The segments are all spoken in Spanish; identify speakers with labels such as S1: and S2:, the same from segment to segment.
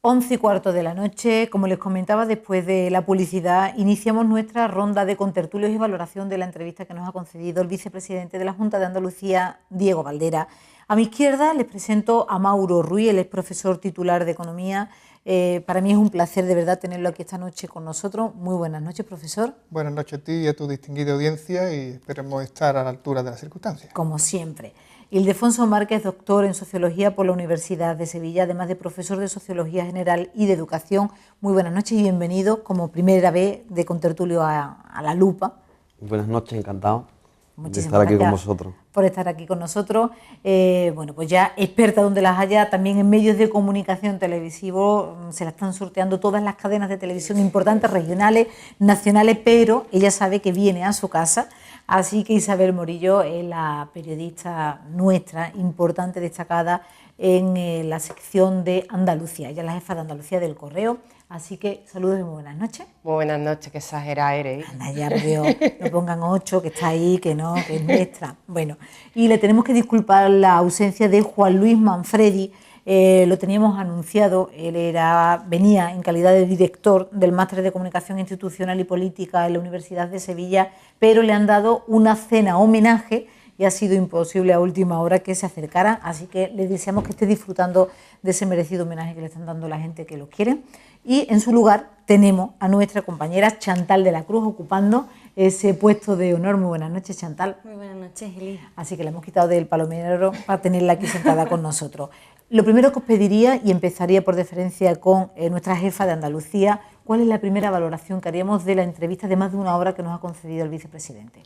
S1: 11:15 de la noche, como les comentaba, después de la publicidad, iniciamos nuestra ronda de contertulios y valoración de la entrevista que nos ha concedido el vicepresidente de la Junta de Andalucía, Diego Valdera. A mi izquierda les presento a Mauro Ruiz, él es profesor titular de Economía. Para mí es un placer de verdad tenerlo aquí esta noche con nosotros. Muy buenas noches, profesor.
S2: Buenas noches a ti y a tu distinguida audiencia y esperemos estar a la altura de las circunstancias.
S1: Como siempre. Ildefonso Márquez, doctor en Sociología por la Universidad de Sevilla, además de profesor de Sociología General y de Educación. Muy buenas noches y bienvenido como primera vez de contertulio a La Lupa.
S3: Buenas noches, encantado
S1: Muchísimas
S3: de estar aquí con
S1: gracias
S3: vosotros.
S1: por estar aquí con nosotros. Bueno, pues ya experta donde las haya, también en medios de comunicación televisivo, se la están sorteando todas las cadenas de televisión importantes, regionales, nacionales, pero ella sabe que viene a su casa. Así que Isabel Morillo es la periodista nuestra, importante, destacada en la sección de Andalucía. Ella es la jefa de Andalucía del Correo. Así que saludos y muy buenas noches.
S4: Muy buenas noches, que exagerada eres.
S1: Anda, ya veo, no pongan 8, que está ahí, que no, que es nuestra. Bueno, y le tenemos que disculpar la ausencia de Juan Luis Manfredi. Lo teníamos anunciado, él venía en calidad de director del Máster de Comunicación Institucional y Política en la Universidad de Sevilla, pero le han dado una cena homenaje y ha sido imposible a última hora que se acercara, así que le deseamos que esté disfrutando de ese merecido homenaje que le están dando la gente que lo quiere. Y en su lugar tenemos a nuestra compañera Chantal de la Cruz ocupando ese puesto de honor. Muy buenas noches, Chantal.
S5: Muy buenas noches, Eli.
S1: Así que la hemos quitado del palomero para tenerla aquí sentada con nosotros. Lo primero que os pediría, y empezaría por deferencia con nuestra jefa de Andalucía, ¿cuál es la primera valoración que haríamos de la entrevista de más de una hora que nos ha concedido el vicepresidente?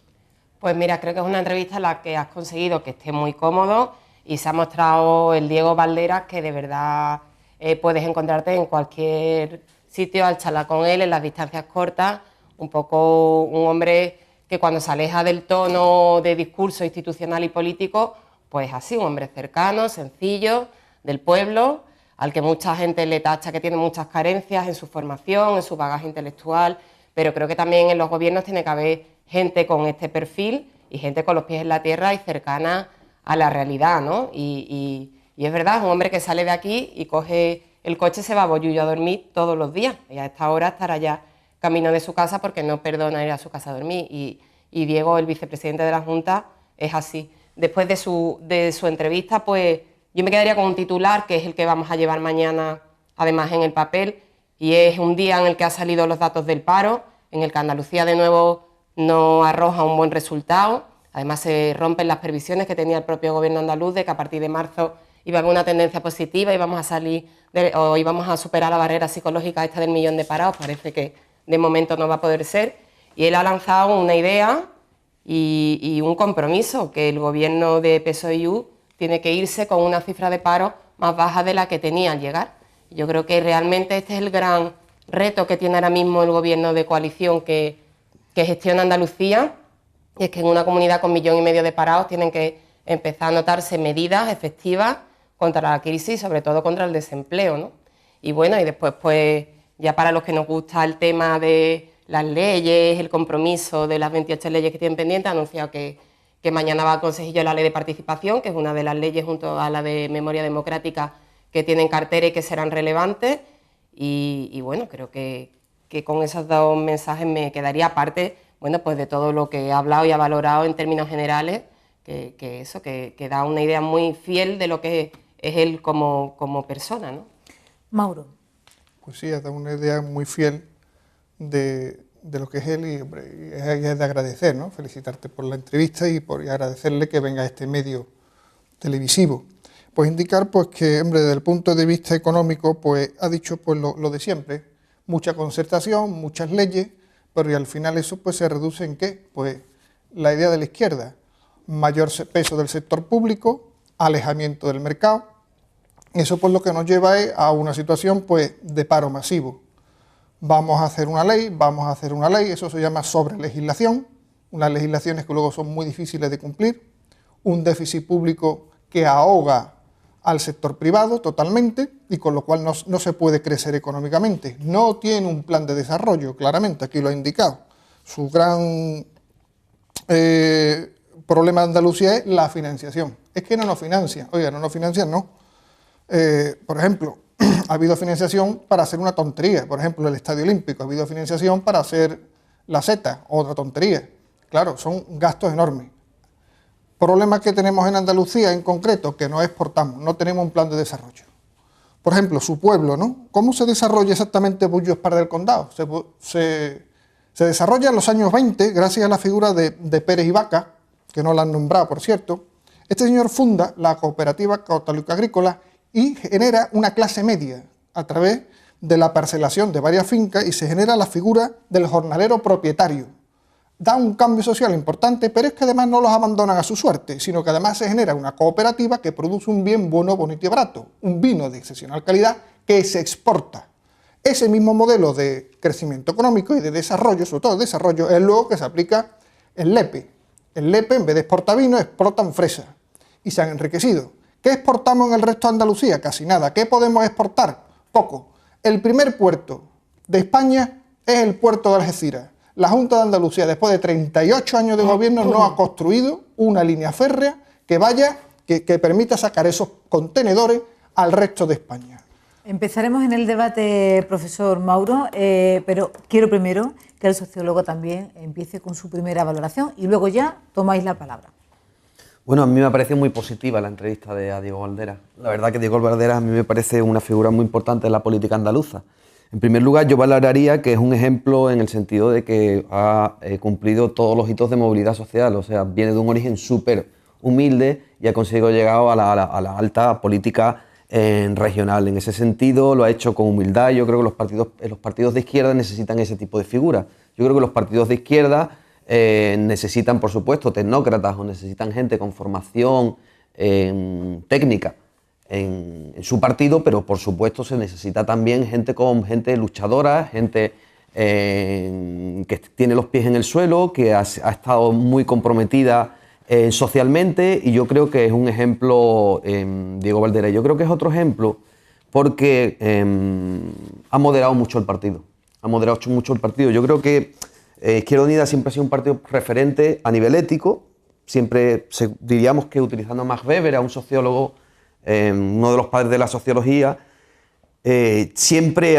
S4: Pues mira, creo que es una entrevista en la que has conseguido que esté muy cómodo y se ha mostrado el Diego Valdera que de verdad puedes encontrarte en cualquier sitio al charlar con él, en las distancias cortas, un poco un hombre que cuando se aleja del tono de discurso institucional y político, pues así, un hombre cercano, sencillo, del pueblo, al que mucha gente le tacha que tiene muchas carencias en su formación, en su bagaje intelectual, pero creo que también en los gobiernos tiene que haber gente con este perfil y gente con los pies en la tierra y cercana a la realidad, ¿no? Y es verdad, es un hombre que sale de aquí y coge el coche y se va a Bollullo a dormir todos los días, y a esta hora estará ya camino de su casa porque no perdona ir a su casa a dormir, y Diego, el vicepresidente de la Junta, es así. Después de su entrevista, pues yo me quedaría con un titular, que es el que vamos a llevar mañana, además en el papel, y es un día en el que han salido los datos del paro, en el que Andalucía de nuevo no arroja un buen resultado. Además se rompen las previsiones que tenía el propio gobierno andaluz de que a partir de marzo iba a haber una tendencia positiva y íbamos a superar la barrera psicológica esta del 1.000.000 de parados. Parece que de momento no va a poder ser, y él ha lanzado una idea y un compromiso, que el gobierno de PSOE-IU tiene que irse con una cifra de paro más baja de la que tenía al llegar. Yo creo que realmente este es el gran reto que tiene ahora mismo el gobierno de coalición que gestiona Andalucía, y es que en una comunidad con 1,5 millones de parados tienen que empezar a notarse medidas efectivas contra la crisis, sobre todo contra el desempleo, ¿no? Y bueno, y después pues ya para los que nos gusta el tema de las leyes, el compromiso de las 28 leyes que tienen pendientes, ha anunciado que mañana va al Consejillo la ley de participación, que es una de las leyes junto a la de memoria democrática que tienen cartera y que serán relevantes, y bueno, creo que con esos dos mensajes me quedaría, aparte, bueno, pues de todo lo que ha hablado y ha valorado en términos generales, que da una idea muy fiel de lo que es él como persona, ¿no?
S1: Mauro.
S2: Pues sí, ha dado una idea muy fiel de lo que es él y, hombre, es de agradecer, ¿no? Felicitarte por la entrevista y agradecerle que venga a este medio televisivo. Pues indicar pues que, hombre, desde el punto de vista económico, pues ha dicho pues lo de siempre, mucha concertación, muchas leyes, pero y al final eso pues se reduce en ¿qué? Pues la idea de la izquierda, mayor peso del sector público, alejamiento del mercado. Eso pues lo que nos lleva es a una situación pues de paro masivo. Vamos a hacer una ley, eso se llama sobrelegislación, unas legislaciones que luego son muy difíciles de cumplir, un déficit público que ahoga al sector privado totalmente y con lo cual no se puede crecer económicamente. No tiene un plan de desarrollo, claramente, aquí lo ha indicado. Su gran problema de Andalucía es la financiación. Es que no nos financian. Oiga, no nos financian, no. Por ejemplo, ha habido financiación para hacer una tontería. Por ejemplo, el Estadio Olímpico, ha habido financiación para hacer la Z, otra tontería. Claro, son gastos enormes. Problemas que tenemos en Andalucía en concreto, que no exportamos, no tenemos un plan de desarrollo. Por ejemplo, su pueblo, ¿no? ¿Cómo se desarrolla exactamente Bullo Esparra del Condado? Se desarrolla en los años 20 gracias a la figura de Pérez y Vaca, que no la han nombrado, por cierto. Este señor funda la cooperativa Cautálico Agrícola y genera una clase media a través de la parcelación de varias fincas y se genera la figura del jornalero propietario. Da un cambio social importante, pero es que además no los abandonan a su suerte, sino que además se genera una cooperativa que produce un bien bueno, bonito y barato, un vino de excepcional calidad que se exporta. Ese mismo modelo de crecimiento económico y de desarrollo, sobre todo de desarrollo, es luego que se aplica en Lepe. En Lepe, en vez de exportar vino, exportan fresa y se han enriquecido. ¿Qué exportamos en el resto de Andalucía? Casi nada. ¿Qué podemos exportar? Poco. El primer puerto de España es el puerto de Algeciras. La Junta de Andalucía, después de 38 años de gobierno, no ha construido una línea férrea que permita sacar esos contenedores al resto de España.
S1: Empezaremos en el debate, profesor Mauro, pero quiero primero que el sociólogo también empiece con su primera valoración y luego ya tomáis la palabra.
S3: Bueno, a mí me ha parecido muy positiva la entrevista a Diego Valderas. La verdad que Diego Valderas a mí me parece una figura muy importante de la política andaluza. En primer lugar, yo valoraría que es un ejemplo en el sentido de que ha cumplido todos los hitos de movilidad social, o sea, viene de un origen súper humilde y ha conseguido llegar a la alta política regional. En ese sentido lo ha hecho con humildad. Yo creo que los partidos de izquierda necesitan ese tipo de figuras. Yo creo que los partidos de izquierda necesitan, por supuesto, tecnócratas o necesitan gente con formación técnica en su partido, pero por supuesto se necesita también gente luchadora, gente que tiene los pies en el suelo, que ha estado muy comprometida socialmente, y yo creo que es un ejemplo Diego Valderas. Yo creo que es otro ejemplo porque ha moderado mucho el partido. Yo creo que Izquierda Unida siempre ha sido un partido referente a nivel ético, siempre diríamos que utilizando a Max Weber, a un sociólogo, uno de los padres de la sociología, siempre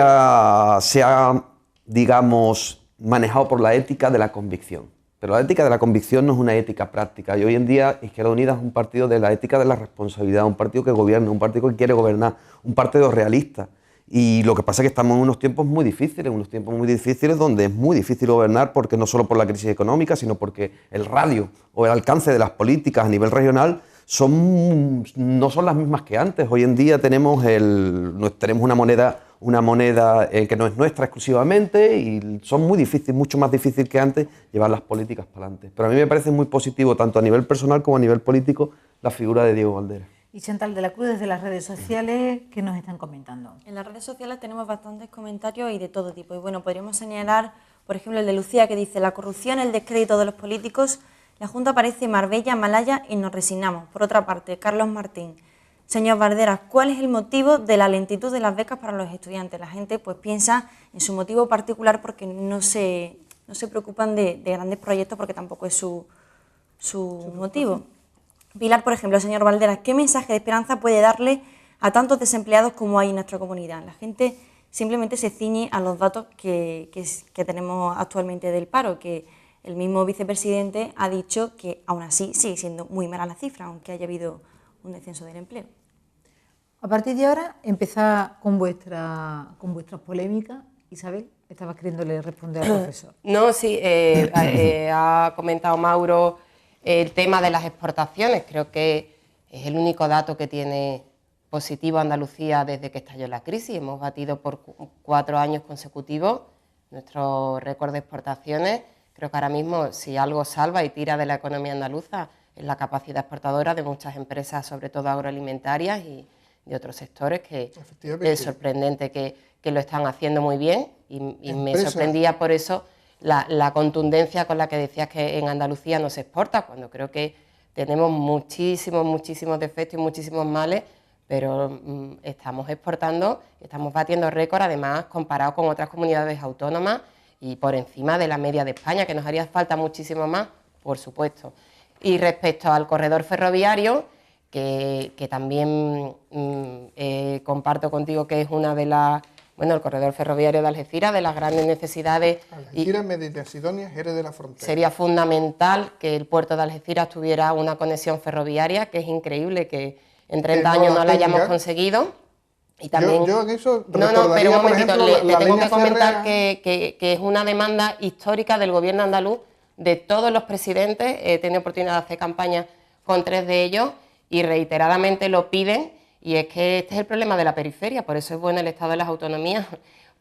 S3: se ha, digamos, manejado por la ética de la convicción. Pero la ética de la convicción no es una ética práctica, y hoy en día Izquierda Unida es un partido de la ética de la responsabilidad, un partido que gobierna, un partido que quiere gobernar, un partido realista. Y lo que pasa es que estamos en unos tiempos muy difíciles donde es muy difícil gobernar, porque no solo por la crisis económica, sino porque el radio o el alcance de las políticas a nivel regional no son las mismas que antes. Hoy en día tenemos una moneda que no es nuestra exclusivamente, y son mucho más difícil que antes llevar las políticas para adelante. Pero a mí me parece muy positivo, tanto a nivel personal como a nivel político, la figura de Diego Valderas.
S1: Y Chantal de la Cruz, desde las redes sociales, ¿qué nos están comentando?
S5: En las redes sociales tenemos bastantes comentarios y de todo tipo. Y bueno, podríamos señalar, por ejemplo, el de Lucía, que dice: la corrupción, el descrédito de los políticos, la Junta parece Marbella, Malaya y nos resignamos. Por otra parte, Carlos Martín: señor Valderas, ¿cuál es el motivo de la lentitud de las becas para los estudiantes? La gente pues piensa en su motivo particular porque no se preocupan de grandes proyectos, porque tampoco es su motivo. Pilar, por ejemplo: señor Valderas, ¿qué mensaje de esperanza puede darle a tantos desempleados como hay en nuestra comunidad? La gente simplemente se ciñe a los datos que tenemos actualmente del paro, que el mismo vicepresidente ha dicho que aún así sigue siendo muy mala la cifra, aunque haya habido un descenso del empleo.
S1: A partir de ahora, empezad con vuestras polémicas. Isabel, estabas queriéndole responder al profesor.
S4: No, sí, ha comentado Mauro el tema de las exportaciones. Creo que es el único dato que tiene positivo Andalucía desde que estalló la crisis. Hemos batido por 4 años consecutivos nuestro récord de exportaciones. Creo que ahora mismo, si algo salva y tira de la economía andaluza, es la capacidad exportadora de muchas empresas, sobre todo agroalimentarias y de otros sectores, que es sorprendente que lo están haciendo muy bien, y me sorprendía por eso la contundencia con la que decías que en Andalucía no se exporta, cuando creo que tenemos muchísimos defectos y muchísimos males, pero estamos exportando, estamos batiendo récord, además comparado con otras comunidades autónomas y por encima de la media de España, que nos haría falta muchísimo más, por supuesto. Y respecto al corredor ferroviario, que también comparto contigo que es una de las, bueno, el corredor ferroviario de Algeciras, de las grandes necesidades.
S2: Algeciras, Medina Sidonia, Jerez de la Frontera.
S4: Sería fundamental que el puerto de Algeciras tuviera una conexión ferroviaria, que es increíble que en 30 años no la hayamos conseguido. Y también,
S2: yo en eso
S4: no, pero un momentito, le tengo que comentar
S2: férrea...
S4: que es una demanda histórica del gobierno andaluz, de todos los presidentes. He tenido oportunidad de hacer campaña con 3 de ellos y reiteradamente lo piden, y es que este es el problema de la periferia, por eso es bueno el estado de las autonomías,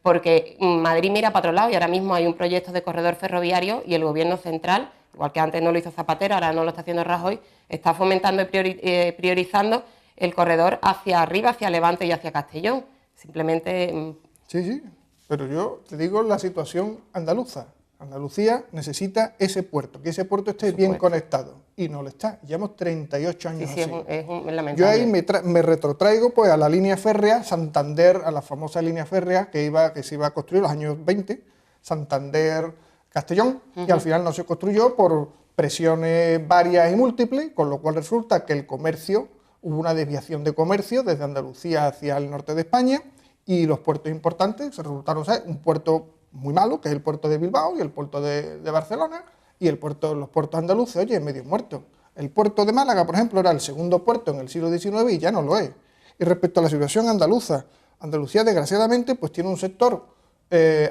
S4: porque Madrid mira para otro lado y ahora mismo hay un proyecto de corredor ferroviario y el gobierno central, igual que antes no lo hizo Zapatero, ahora no lo está haciendo Rajoy, está fomentando y priorizando el corredor hacia arriba, hacia Levante y hacia Castellón. Simplemente...
S2: Sí, pero yo te digo la situación andaluza. Andalucía necesita ese puerto, que ese puerto esté bien conectado, y no lo está. Llevamos 38 años así.
S4: Es lamentable.
S2: Yo ahí me retrotraigo pues a la línea férrea Santander, a la famosa línea férrea que se iba a construir en los años 20, Santander-Castellón, y al final no se construyó por presiones varias y múltiples, con lo cual resulta que el comercio, hubo una desviación de comercio desde Andalucía hacia el norte de España, y los puertos importantes se resultaron ser un puerto muy malo, que es el puerto de Bilbao y el puerto de Barcelona, y los puertos andaluces, oye, medio muertos. El puerto de Málaga, por ejemplo, era el segundo puerto en el siglo XIX y ya no lo es. Y respecto a la situación andaluza, Andalucía, desgraciadamente, pues tiene un sector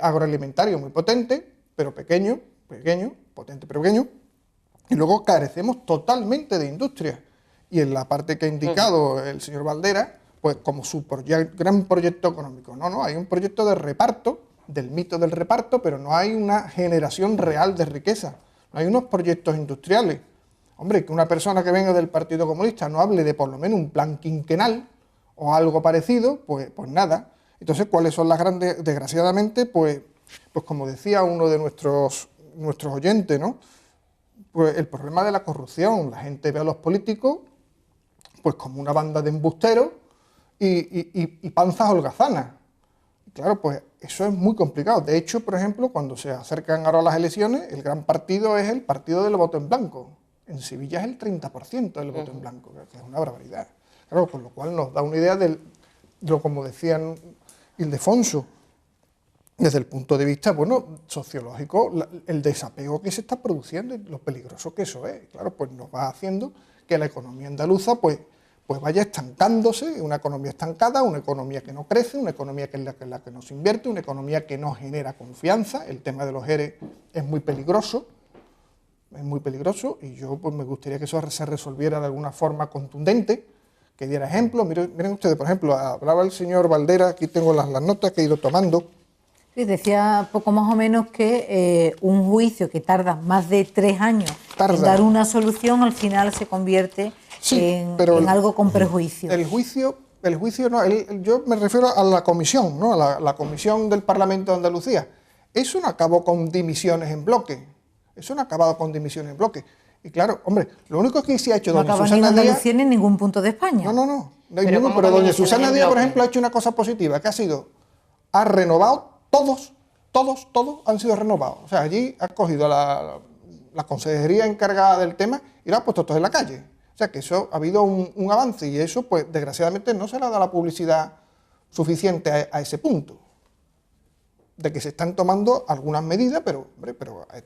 S2: agroalimentario muy potente, pero pequeño, potente pero pequeño, y luego carecemos totalmente de industria. Y en la parte que ha indicado el señor Valdera, pues como su gran proyecto económico. No, hay un proyecto de reparto, del mito del reparto, pero no hay una generación real de riqueza, no hay unos proyectos industriales. Hombre, que una persona que venga del Partido Comunista no hable de por lo menos un plan quinquenal o algo parecido, pues nada. Entonces, ¿cuáles son las grandes? Desgraciadamente, pues como decía uno de nuestros oyentes, ¿no? Pues el problema de la corrupción. La gente ve a los políticos pues como una banda de embusteros y panzas holgazanas. Claro, pues eso es muy complicado. De hecho, por ejemplo, cuando se acercan ahora las elecciones, el gran partido es el partido del voto en blanco. En Sevilla es el 30% del voto en blanco, que es una barbaridad. Claro, con lo cual nos da una idea de lo, como decían Ildefonso, desde el punto de vista, bueno, sociológico, el desapego que se está produciendo y lo peligroso que eso es. Claro, pues nos va haciendo que la economía andaluza, pues vaya estancándose, una economía estancada, una economía que no crece, una economía que es la que no se invierte, una economía que no genera confianza. El tema de los ERE es muy peligroso, y yo pues me gustaría que eso se resolviera de alguna forma contundente, que diera ejemplo. Miren ustedes, por ejemplo, hablaba el señor Valdera, aquí tengo las notas que he ido tomando.
S1: Sí, decía poco más o menos que un juicio que tarda más de 3 años en dar una solución, al final se convierte en algo con perjuicio.
S2: El juicio no, yo me refiero a la comisión, ¿no? A la comisión del Parlamento de Andalucía. Eso no acabó con dimisiones en bloque. Y claro, hombre, lo único que se ha hecho doña Susana Díaz...
S1: No acaba ni en Andalucía ni en ningún punto de España.
S2: No hay ninguno, pero doña Susana Díaz, por ejemplo, ha hecho una cosa positiva, que ha renovado todos han sido renovados. O sea, allí ha cogido la consejería encargada del tema y lo ha puesto todos en la calle. O sea, que eso ha habido un avance, y eso, pues, desgraciadamente no se le ha dado la publicidad suficiente a ese punto. De que se están tomando algunas medidas, pero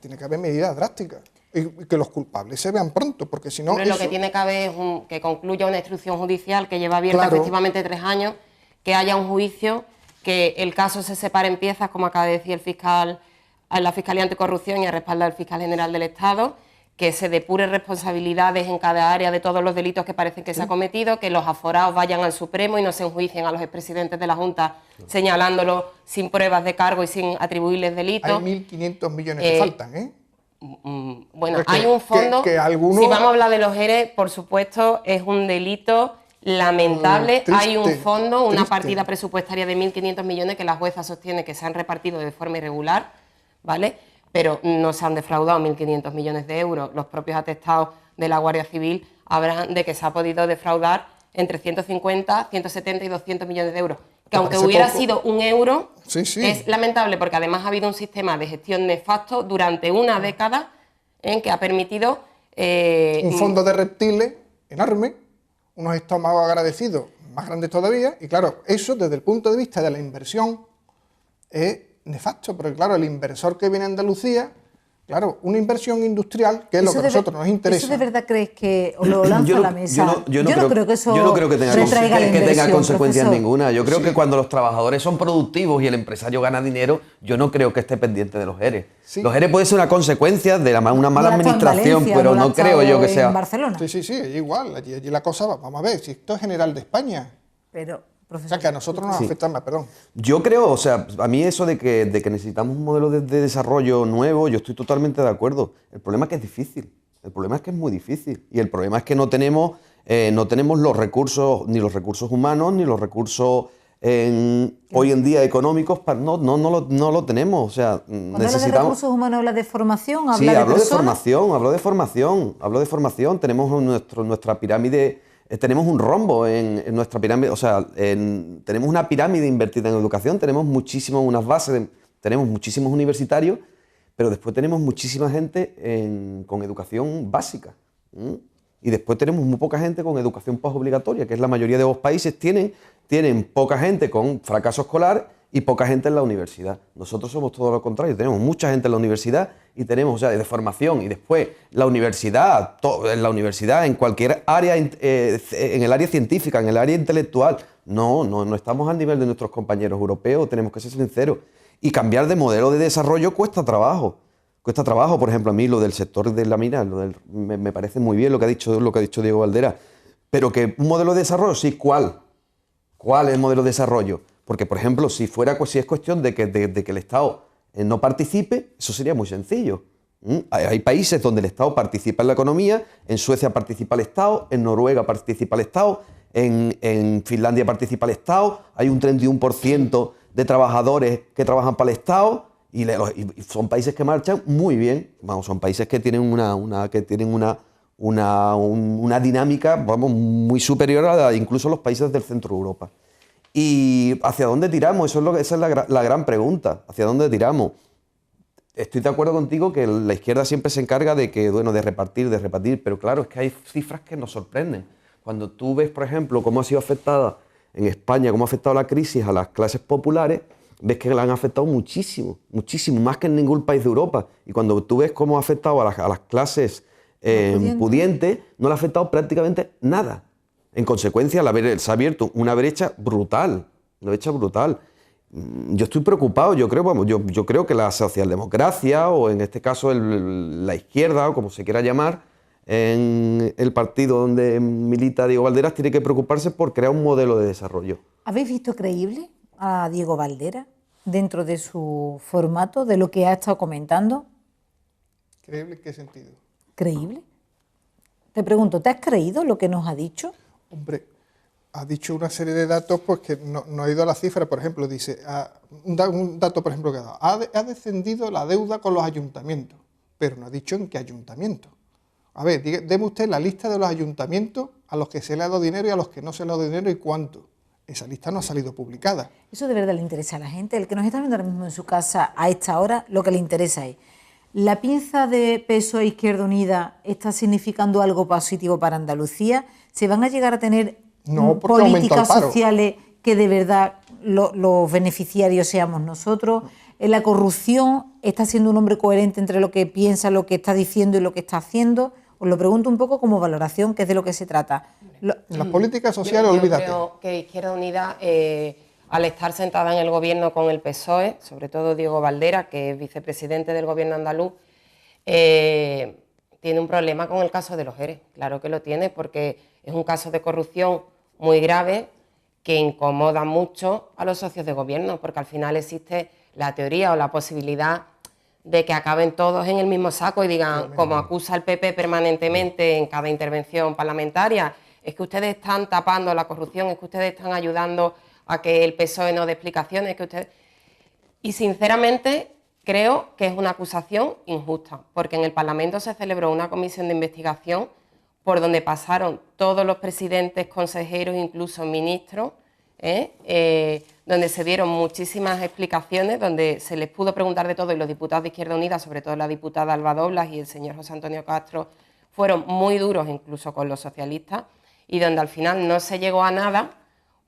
S2: tiene que haber medidas drásticas. Y que los culpables se vean pronto, porque si no...
S4: Lo que tiene que haber es que concluya una instrucción judicial que lleva abierta efectivamente 3 años, que haya un juicio, que el caso se separe en piezas, como acaba de decir el fiscal, la Fiscalía Anticorrupción y a respaldo del Fiscal General del Estado, que se depure responsabilidades en cada área de todos los delitos que parecen que se ha cometido, que los aforados vayan al Supremo y no se enjuicien a los expresidentes de la Junta señalándolos sin pruebas de cargo y sin atribuirles delitos.
S2: Hay 1.500 millones que faltan, ¿eh?
S4: Bueno, hay un fondo, si vamos a hablar de los ERE, por supuesto, es un delito lamentable. Hay un fondo, una partida presupuestaria de 1.500 millones que la jueza sostiene que se han repartido de forma irregular, ¿vale? Pero no se han defraudado 1.500 millones de euros. Los propios atestados de la Guardia Civil hablan de que se ha podido defraudar entre 150, 170 y 200 millones de euros. Que aunque hubiera sido un euro, es lamentable, porque además ha habido un sistema de gestión nefasto durante una década en que ha permitido...
S2: un fondo de reptiles enorme, unos estómagos agradecidos más grandes todavía, y claro, eso desde el punto de vista de la inversión es nefasto, porque claro, el inversor que viene a Andalucía, claro, una inversión industrial, que es lo que a nosotros nos interesa.
S1: ¿Eso de verdad crees que os lo lanzo a la mesa?
S3: Yo no creo que eso tenga consecuencias ninguna. Yo creo que cuando los trabajadores son productivos y el empresario gana dinero, yo no creo que esté pendiente de los ERE. Sí. Los ERE pueden ser una consecuencia de una mala administración, Valencia, pero no creo yo que sea...
S1: en Barcelona.
S2: Sí, igual. Allí la cosa va. Vamos a ver, si esto es general de España.
S1: Pero... profesor.
S2: O sea, que a nosotros nos afecta más, perdón.
S3: Yo creo, o sea, a mí eso de que necesitamos un modelo de desarrollo nuevo, yo estoy totalmente de acuerdo. El problema es que es difícil, el problema es que es muy difícil. Y el problema es que no tenemos los recursos, ni los recursos humanos, ni los recursos hoy en día económicos, no lo tenemos. O sea,
S1: cuando hablas de recursos humanos, ¿hablas de formación?
S3: Sí, hablo de formación. Tenemos nuestra pirámide... Tenemos un rombo en nuestra pirámide, o sea, tenemos una pirámide invertida en educación, tenemos unas bases, tenemos muchísimos universitarios, pero después tenemos muchísima gente con educación básica. Y después tenemos muy poca gente con educación posobligatoria, que es la mayoría de los países tienen poca gente con fracaso escolar y poca gente en la universidad. Nosotros somos todo lo contrario, tenemos mucha gente en la universidad y tenemos, o sea, de formación, y después la universidad, en cualquier área, en el área científica, en el área intelectual, no estamos al nivel de nuestros compañeros europeos, tenemos que ser sinceros. Y cambiar de modelo de desarrollo cuesta trabajo. Por ejemplo, a mí lo del sector de la mina, me parece muy bien lo que ha dicho Diego Valdera, pero que un modelo de desarrollo, sí, ¿cuál? ¿Cuál es el modelo de desarrollo? Porque, por ejemplo, si es cuestión de que el Estado no participe, eso sería muy sencillo. Hay países donde el Estado participa en la economía, en Suecia participa el Estado, en Noruega participa el Estado, en Finlandia participa el Estado, hay un 31% de trabajadores que trabajan para el Estado y son países que marchan muy bien. Vamos, son países que tienen una dinámica, vamos, muy superior a incluso los países del centro de Europa. ¿Y hacia dónde tiramos? Esa es la gran pregunta. ¿Hacia dónde tiramos? Estoy de acuerdo contigo que la izquierda siempre se encarga de repartir, pero claro, es que hay cifras que nos sorprenden. Cuando tú ves, por ejemplo, cómo ha sido afectada en España, cómo ha afectado la crisis a las clases populares, ves que la han afectado muchísimo, más que en ningún país de Europa. Y cuando tú ves cómo ha afectado a las clases pudientes, no le ha afectado prácticamente nada. En consecuencia, se ha abierto una brecha brutal. Yo estoy preocupado, yo creo que la socialdemocracia, o en este caso la izquierda, o como se quiera llamar, en el partido donde milita Diego Valderas, tiene que preocuparse por crear un modelo de desarrollo.
S1: ¿Habéis visto creíble a Diego Valderas dentro de su formato, de lo que ha estado comentando?
S2: ¿Creíble en qué sentido?
S1: ¿Creíble? Te pregunto, ¿te has creído lo que nos ha dicho?
S2: Hombre, ha dicho una serie de datos pues que no ha ido a la cifra. Por ejemplo, dice, un dato por ejemplo que ha dado, ha descendido la deuda con los ayuntamientos, pero no ha dicho en qué ayuntamiento. A ver, deme usted la lista de los ayuntamientos a los que se le ha dado dinero y a los que no se le ha dado dinero y cuánto. Esa lista no ha salido publicada.
S1: Eso de verdad le interesa a la gente. El que nos está viendo ahora mismo en su casa a esta hora, lo que le interesa es, ¿la pinza de PSOE e Izquierda Unida está significando algo positivo para Andalucía? ¿Se van a llegar a tener políticas sociales que de verdad los beneficiarios seamos nosotros? ¿La corrupción está siendo un hombre coherente entre lo que piensa, lo que está diciendo y lo que está haciendo? Os lo pregunto un poco como valoración, que es de lo que se trata.
S2: Las políticas sociales, olvídate.
S4: Yo creo que Izquierda Unida, al estar sentada en el gobierno con el PSOE, sobre todo Diego Valderas, que es vicepresidente del gobierno andaluz, tiene un problema con el caso de los ERE. Claro que lo tiene, porque es un caso de corrupción muy grave que incomoda mucho a los socios de gobierno, porque al final existe la teoría o la posibilidad de que acaben todos en el mismo saco y digan, como acusa el PP permanentemente en cada intervención parlamentaria, es que ustedes están tapando la corrupción, es que ustedes están ayudando a que el PSOE no dé explicaciones, Y sinceramente creo que es una acusación injusta, porque en el Parlamento se celebró una comisión de investigación por donde pasaron todos los presidentes, consejeros, incluso ministros, donde se dieron muchísimas explicaciones, donde se les pudo preguntar de todo, y los diputados de Izquierda Unida, sobre todo la diputada Alba Doblas y el señor José Antonio Castro, fueron muy duros incluso con los socialistas, y donde al final no se llegó a nada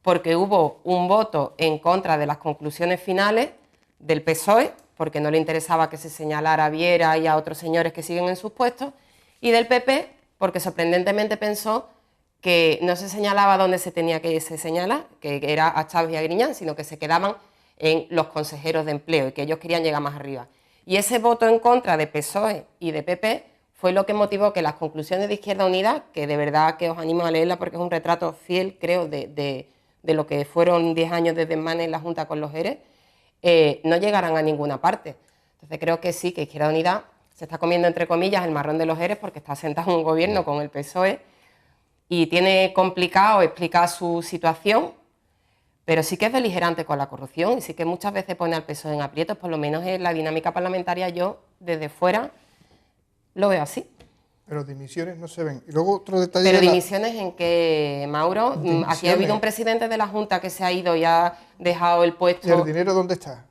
S4: porque hubo un voto en contra de las conclusiones finales del PSOE, porque no le interesaba que se señalara a Viera y a otros señores que siguen en sus puestos, y del PP, porque sorprendentemente pensó que no se señalaba dónde se tenía que se señalar, que era a Chávez y a Griñán, sino que se quedaban en los consejeros de empleo y que ellos querían llegar más arriba. Y ese voto en contra de PSOE y de PP fue lo que motivó que las conclusiones de Izquierda Unida, que de verdad que os animo a leerla porque es un retrato fiel, creo, de lo que fueron 10 años de desmanes en la Junta con los ERE, no llegaran a ninguna parte. Entonces creo que sí, que Izquierda Unida se está comiendo, entre comillas, el marrón de los ERE porque está sentado en un gobierno con el PSOE y tiene complicado explicar su situación, pero sí que es beligerante con la corrupción y sí que muchas veces pone al PSOE en aprietos, por lo menos en la dinámica parlamentaria yo, desde fuera, lo veo así.
S2: Pero dimisiones no se ven. Y luego otro detalle...
S4: Pero dimisiones en que, Mauro, aquí ha habido un presidente de la Junta que se ha ido y ha dejado el puesto...
S2: ¿Y el dinero dónde está?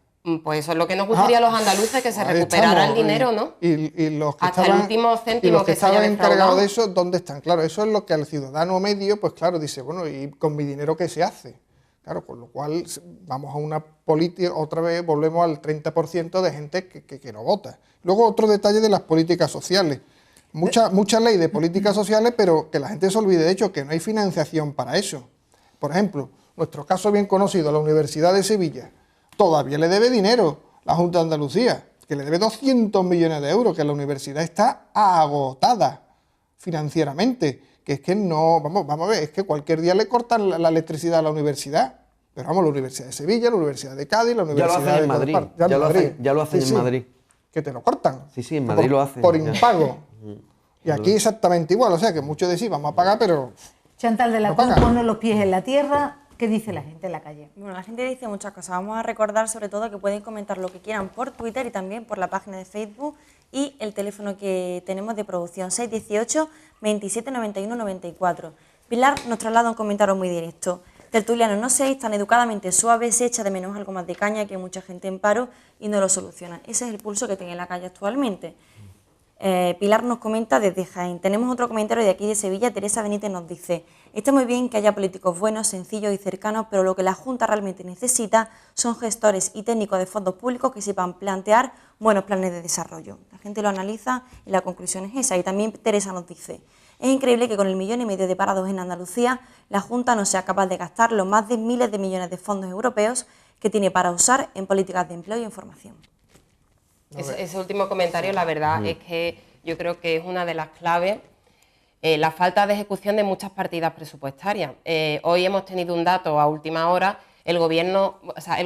S4: Pues eso es lo que nos gustaría a los andaluces, que se recuperara el dinero, ¿no?
S2: Y los que
S4: hasta
S2: estaban,
S4: el último céntimo
S2: y los que
S4: que se haya
S2: estaban encargados
S4: defraudado.
S2: de eso, ¿dónde están? Claro, eso es lo que al ciudadano medio, pues claro, dice, bueno, ¿y con mi dinero qué se hace? Claro, con lo cual vamos a una política, otra vez volvemos al 30% de gente que no vota. Luego otro detalle de las políticas sociales. Mucha ley de políticas sociales, pero que la gente se olvide de hecho que no hay financiación para eso. Por ejemplo, nuestro caso bien conocido, la Universidad de Sevilla, todavía le debe dinero la Junta de Andalucía, que le debe 200 millones de euros, que la universidad está agotada financieramente, que es que no, vamos a ver, es que cualquier día le cortan la electricidad a la universidad, pero vamos, la Universidad de Sevilla, la Universidad de Cádiz, la Universidad
S3: en Madrid. Ya lo hacen en Madrid.
S2: Que te lo cortan.
S3: Sí, en Madrid lo hacen.
S2: Por impago. Y aquí exactamente igual, o sea que muchos decís, vamos a pagar, pero...
S1: Chantal de la Cruz, ponnos los pies en la tierra. ¿Qué dice la gente en la calle?
S5: Bueno, la gente dice muchas cosas. Vamos a recordar sobre todo que pueden comentar lo que quieran por Twitter y también por la página de Facebook y el teléfono que tenemos de producción, 618 27 91 94. Pilar nos traslada un comentario muy directo. Tertulianos, no seáis tan educadamente suaves, se echa de menos algo más de caña, que hay mucha gente en paro y no lo soluciona. Ese es el pulso que tiene la calle actualmente. Pilar nos comenta desde Jaén. Tenemos otro comentario de aquí de Sevilla. Teresa Benítez nos dice: está muy bien que haya políticos buenos, sencillos y cercanos, pero lo que la Junta realmente necesita son gestores y técnicos de fondos públicos que sepan plantear buenos planes de desarrollo. La gente lo analiza y la conclusión es esa. Y también Teresa nos dice: es increíble que con 1,5 millones de parados en Andalucía la Junta no sea capaz de gastar los más de miles de millones de fondos europeos que tiene para usar en políticas de empleo y en formación.
S4: Ese último comentario, la verdad, es que yo creo que es una de las claves, la falta de ejecución de muchas partidas presupuestarias. Hoy hemos tenido un dato a última hora, el gobierno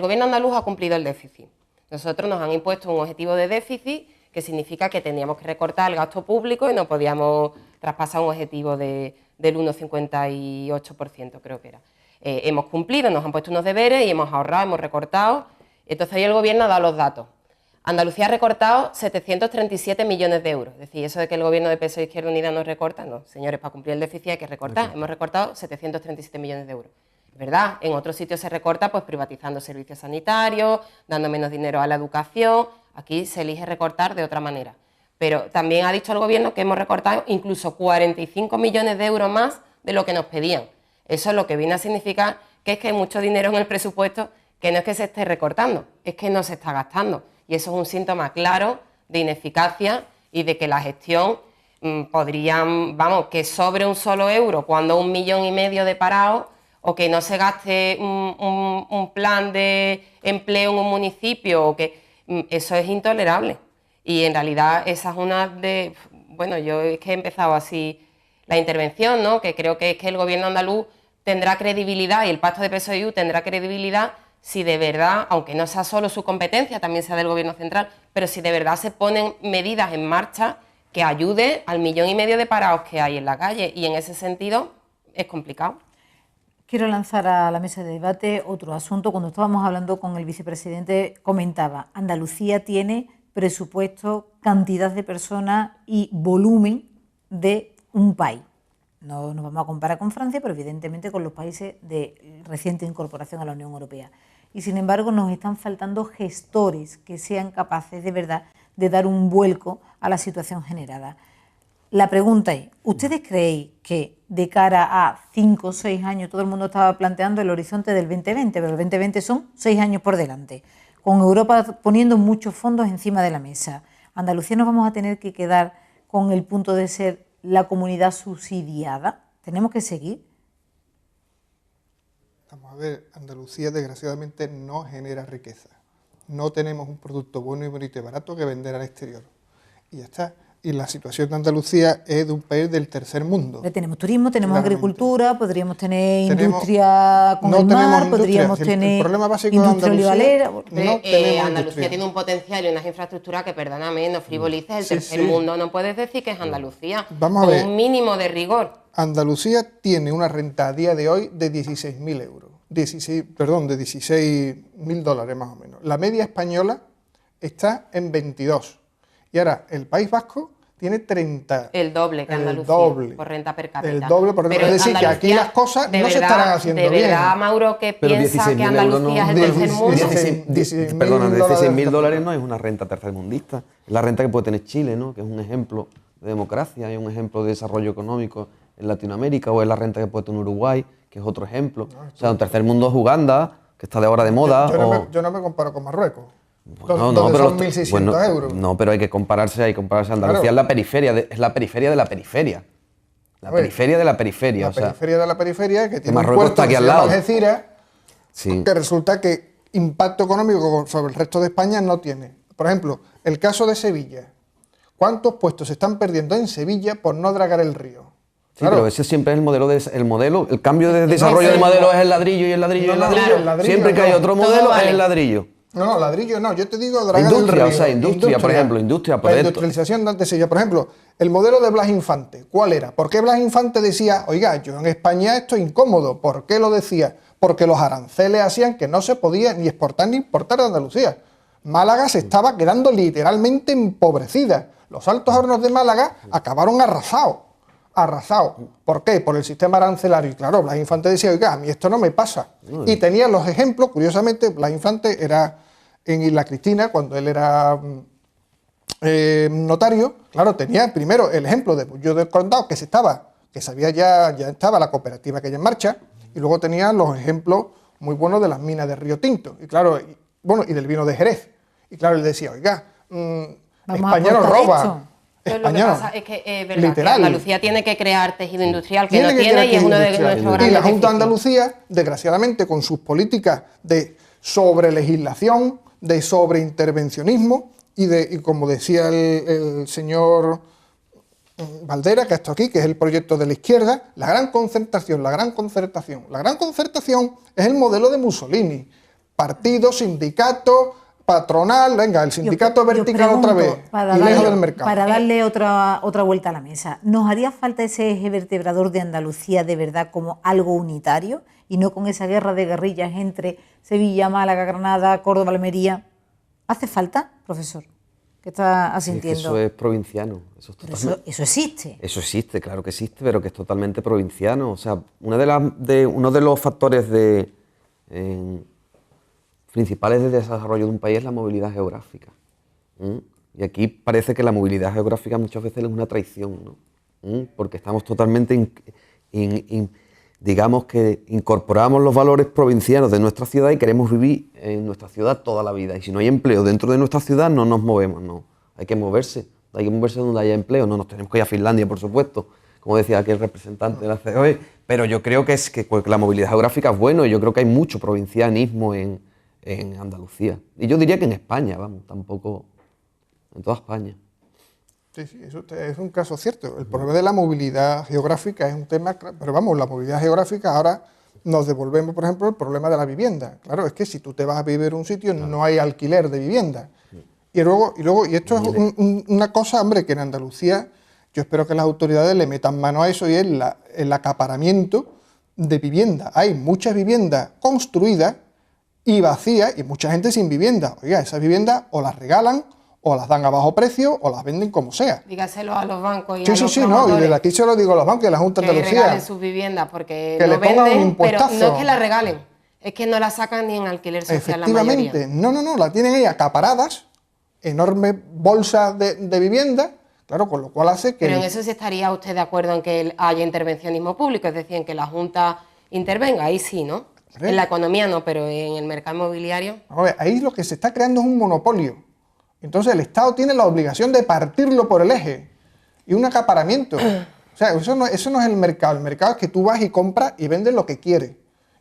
S4: andaluz ha cumplido el déficit. Nosotros nos han impuesto un objetivo de déficit que significa que teníamos que recortar el gasto público y no podíamos traspasar un objetivo del 1,58%, creo que era. Hemos cumplido, nos han puesto unos deberes y hemos ahorrado, hemos recortado. Entonces hoy el gobierno ha dado los datos. Andalucía ha recortado 737 millones de euros. Es decir, eso de que el gobierno de PSOE e Izquierda Unida no recorta, no, señores, para cumplir el déficit hay que recortar. Hemos recortado 737 millones de euros. Es verdad, en otros sitios se recorta pues privatizando servicios sanitarios, dando menos dinero a la educación. Aquí se elige recortar de otra manera. Pero también ha dicho el gobierno que hemos recortado incluso 45 millones de euros más de lo que nos pedían. Eso es lo que viene a significar que es que hay mucho dinero en el presupuesto que no es que se esté recortando, es que no se está gastando. Y eso es un síntoma claro de ineficacia y de que la gestión que sobre un solo euro cuando 1,5 millones de parados, o que no se gaste un plan de empleo en un municipio, o que eso es intolerable. Y en realidad esa es una de... Bueno, yo es que he empezado así la intervención, ¿no? Que creo que es que el gobierno andaluz tendrá credibilidad y el pacto de PSOE tendrá credibilidad si de verdad, aunque no sea solo su competencia, también sea del gobierno central, pero si de verdad se ponen medidas en marcha que ayude al 1,5 millones de parados que hay en la calle, y en ese sentido es complicado.
S1: Quiero lanzar a la mesa de debate otro asunto. Cuando estábamos hablando con el vicepresidente comentaba: Andalucía tiene presupuesto, cantidad de personas y volumen de un país. No nos vamos a comparar con Francia, pero evidentemente con los países de reciente incorporación a la Unión Europea. Y sin embargo nos están faltando gestores que sean capaces de verdad de dar un vuelco a la situación generada. La pregunta es, ¿ustedes creéis que de cara a 5 o 6 años, todo el mundo estaba planteando el horizonte del 2020, pero el 2020 son 6 años por delante, con Europa poniendo muchos fondos encima de la mesa? ¿Andalucía nos vamos a tener que quedar con el punto de ser la comunidad subsidiada? ¿Tenemos que seguir?
S2: Vamos a ver, Andalucía desgraciadamente no genera riqueza. No tenemos un producto bueno y bonito y barato que vender al exterior. Y ya está. Y la situación de Andalucía es de un país del tercer mundo.
S1: Tenemos turismo, tenemos
S2: Claramente.
S1: agricultura, podríamos tener
S2: Tenemos-
S1: industria con
S2: no
S1: el mar,
S2: tenemos industria.
S1: podríamos
S2: Si el
S1: tener
S2: problema básico de
S1: industria
S2: Andalucía-
S1: olivalera.
S2: No tenemos
S4: Andalucía
S2: industria.
S4: tiene un potencial y unas infraestructuras que, perdóname, no frivolices, el
S2: Sí,
S4: tercer
S2: sí.
S4: mundo no puedes decir que es Andalucía.
S2: Vamos a
S4: con
S2: ver.
S4: un mínimo de rigor.
S2: Andalucía tiene una renta a día de hoy de 16.000 euros. De 16.000 dólares más o menos. La media española está en 22. Y ahora el País Vasco tiene 30.
S4: El doble que
S2: El
S4: Andalucía,
S2: doble.
S4: por renta per cápita.
S2: El doble por renta.
S4: Pero
S2: Es decir, que aquí
S4: Andalucía,
S2: las cosas
S4: de
S2: no se
S4: verdad,
S2: estarán haciendo
S4: de
S2: bien.
S4: verdad, Mauro, que
S3: Pero
S4: piensa que
S3: 16.000 euros
S4: Andalucía
S3: no-
S4: es el tercer mundo.
S2: 16.000
S3: Perdona,
S2: dólares
S3: 16.000 dólares no es una renta tercermundista, es la renta que puede tener Chile, ¿no? Que es un ejemplo de democracia, es un ejemplo de desarrollo económico en Latinoamérica, o es la renta que puede tener Uruguay, que es otro ejemplo. O sea, un tercer mundo es Uganda, que está de ahora de moda.
S2: Yo no me comparo con Marruecos.
S3: Bueno,
S2: donde
S3: pero
S2: son 1.600 euros.
S3: No, pero hay que compararse. Andalucía
S2: Claro.
S3: es la periferia, es la periferia de la periferia. La
S2: A ver,
S3: periferia de la periferia.
S2: La
S3: o sea,
S2: periferia de la periferia, que tiene un
S3: Marruecos
S2: puerto
S3: está aquí
S2: que se
S3: al
S2: llama
S3: lado.
S2: Algeciras,
S3: sí.
S2: que resulta que impacto económico sobre el resto de España no tiene. Por ejemplo, el caso de Sevilla. ¿Cuántos puestos se están perdiendo en Sevilla por no dragar el río?
S3: Sí, pero ese siempre es el modelo, el cambio de desarrollo
S2: sí,
S3: de modelo
S2: no.
S3: es el ladrillo y el ladrillo y el
S2: No, no,
S3: ladrillo.
S2: el ladrillo
S3: Siempre que hay
S2: no.
S3: otro
S4: Todo
S3: modelo
S4: vale.
S3: es el ladrillo.
S2: No, ladrillo no, yo te digo dragar
S3: Industria,
S2: el río.
S3: o sea, industria, por ejemplo, industria, por
S2: La
S3: esto.
S2: industrialización de Sevilla. Por ejemplo, el modelo de Blas Infante, ¿cuál era? ¿Por qué Blas Infante decía, oiga, yo en España esto es incómodo? ¿Por qué lo decía? Porque los aranceles hacían que no se podía ni exportar ni importar de Andalucía. Málaga se estaba quedando literalmente empobrecida. Los altos hornos de Málaga acabaron arrasados. ¿Por qué? Por el sistema arancelario. Y claro, Blas Infante decía, oiga, a mí esto no me pasa. Y tenía los ejemplos, curiosamente, Blas Infante era en Isla Cristina, cuando él era notario, claro, tenía primero el ejemplo de Bullo del Condado, que ya estaba la cooperativa aquella en marcha, y luego tenía los ejemplos muy buenos de las minas de Río Tinto, y claro, y del vino de Jerez. Y claro, él decía, oiga, España nos roba.
S4: Pero lo que
S2: España no.
S4: pasa es que es verdad que
S2: Literal.
S4: Andalucía tiene que crear tejido industrial que
S2: Tiene
S4: no
S2: que
S4: tiene
S2: crear
S4: y es uno de
S2: tejido
S4: nuestros
S2: industrial.
S4: grandes
S2: Y la Junta de
S4: déficits.
S2: Andalucía, desgraciadamente, con sus políticas de sobrelegislación, de sobreintervencionismo y como decía el señor Valdera, que esto aquí, que es el proyecto de la izquierda, la gran concertación. La gran concertación es el modelo de Mussolini. Partido, sindicato, patronal, venga, el sindicato vertical otra vez, y lejos del mercado.
S1: Para darle otra vuelta a la mesa, ¿nos haría falta ese eje vertebrador de Andalucía de verdad como algo unitario y no con esa guerra de guerrillas entre Sevilla, Málaga, Granada, Córdoba, Almería? ¿Hace falta, profesor? ¿Qué está
S3: Es que
S1: asintiendo?
S3: eso es provinciano.
S1: Pero eso existe.
S3: Eso existe, claro que existe, pero que es totalmente provinciano. O sea, uno de los factores principales de desarrollo de un país es la movilidad geográfica. Y aquí parece que la movilidad geográfica muchas veces es una traición, ¿no? Porque estamos totalmente, digamos que incorporamos los valores provincianos de nuestra ciudad y queremos vivir en nuestra ciudad toda la vida. Y si no hay empleo dentro de nuestra ciudad, no nos movemos, no. Hay que moverse donde haya empleo. No nos tenemos que ir a Finlandia, por supuesto, como decía aquí el representante de la COE, pero yo creo que la movilidad geográfica es bueno y yo creo que hay mucho provincianismo en Andalucía. Y yo diría que en España, vamos, tampoco, en toda España.
S2: Sí, eso es un caso cierto. El problema de la movilidad geográfica es un tema, pero vamos, la movilidad geográfica ahora nos devolvemos, por ejemplo, el problema de la vivienda. Claro, es que si tú te vas a vivir en un sitio no hay alquiler de vivienda. Y esto es una cosa, hombre, que en Andalucía yo espero que las autoridades le metan mano a eso y es el acaparamiento de vivienda. Hay muchas viviendas construidas y vacías y mucha gente sin vivienda. Oiga, esas viviendas o las regalan o las dan a bajo precio o las venden como sea.
S4: Dígaselo a los bancos y a los
S2: Sí, no, y
S4: promotores
S2: desde aquí se lo digo a los bancos y a la Junta de
S4: que
S2: Andalucía.
S4: regalen sus viviendas porque
S2: Que
S4: no
S2: le pongan un
S4: venden, pero
S2: impuestazo.
S4: no es que la regalen, es que no la sacan ni en alquiler social la mayoría.
S2: Efectivamente, no, la tienen ahí acaparadas, enormes bolsas de vivienda Claro, con lo cual hace que...
S4: Pero en eso sí estaría usted de acuerdo en que haya intervencionismo público, es decir, en que la Junta intervenga, ahí sí, ¿no? En la economía no, pero en el mercado inmobiliario...
S2: A ver, ahí lo que se está creando es un monopolio. Entonces el Estado tiene la obligación de partirlo por el eje y un acaparamiento. O sea, eso no es el mercado. El mercado es que tú vas y compras y vendes lo que quieres.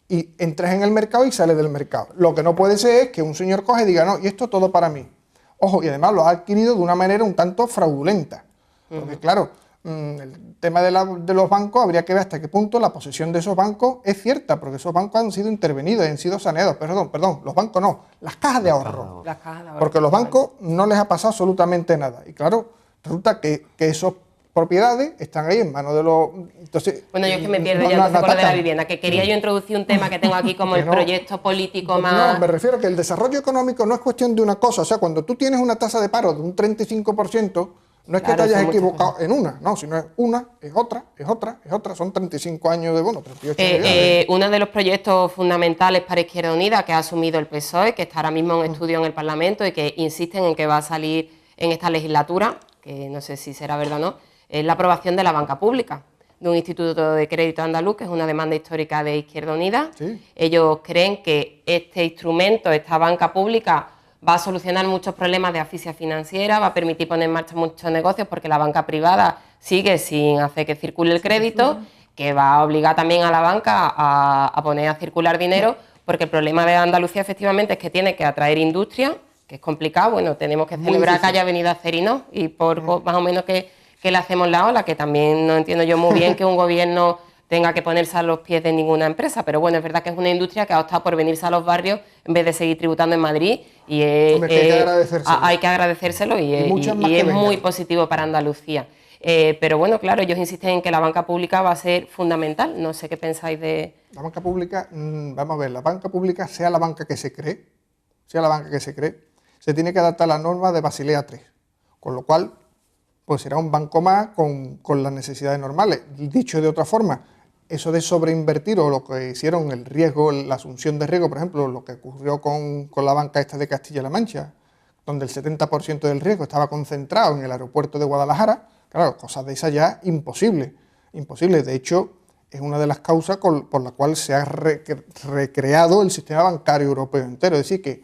S2: Y entras en el mercado y sales del mercado. Lo que no puede ser es que un señor coge y diga, no, y esto todo para mí. Ojo, y además lo ha adquirido de una manera un tanto fraudulenta. Porque claro, el tema de los bancos habría que ver hasta qué punto la posesión de esos bancos es cierta, porque esos bancos han sido intervenidos, han sido saneados. Perdón, los bancos no, las cajas de ahorro.
S4: Las cajas de ahorro.
S2: Porque a los bancos no les ha pasado absolutamente nada. Y claro, resulta que esas propiedades están ahí en manos de los... Entonces,
S4: bueno, yo es que me pierdo ya entonces con lo de la vivienda, que quería yo introducir un tema que tengo aquí como el proyecto político más...
S2: No, me refiero a que el desarrollo económico no es cuestión de una cosa. O sea, cuando tú tienes una tasa de paro de un 35%, no es que te hayas equivocado en una, no, sino es una, es otra, son 35 años de bono, 38 años.
S4: Uno de los proyectos fundamentales para Izquierda Unida que ha asumido el PSOE, que está ahora mismo en estudio en el Parlamento y que insisten en que va a salir en esta legislatura, que no sé si será verdad o no, es la aprobación de la banca pública, de un instituto de crédito andaluz, que es una demanda histórica de Izquierda Unida.
S2: Sí.
S4: Ellos creen que este instrumento, esta banca pública, va a solucionar muchos problemas de asfixia financiera, va a permitir poner en marcha muchos negocios porque la banca privada sigue sin hacer que circule el crédito, que va a obligar también a la banca a poner a circular dinero, porque el problema de Andalucía efectivamente es que tiene que atraer industria, que es complicado. Bueno, tenemos que celebrar que haya venido Acerinox y por más o menos que le hacemos la ola, que también no entiendo yo muy bien que un gobierno tenga que ponerse a los pies de ninguna empresa, pero bueno, es verdad que es una industria que ha optado por venirse a los barrios en vez de seguir tributando en Madrid y hay que agradecérselo y es muy positivo para Andalucía. Pero bueno, claro, ellos insisten en que la banca pública va a ser fundamental. No sé qué pensáis de...
S2: La banca pública, vamos a ver, la banca pública, sea la banca que se cree, se tiene que adaptar a las normas de Basilea III, con lo cual pues será un banco más con las necesidades normales. Dicho de otra forma, eso de sobreinvertir o lo que hicieron el riesgo, la asunción de riesgo, por ejemplo, lo que ocurrió con la banca esta de Castilla-La Mancha, donde el 70% del riesgo estaba concentrado en el aeropuerto de Guadalajara, claro, cosas de esas ya imposible. De hecho, es una de las causas por la cual se ha recreado el sistema bancario europeo entero. Es decir, que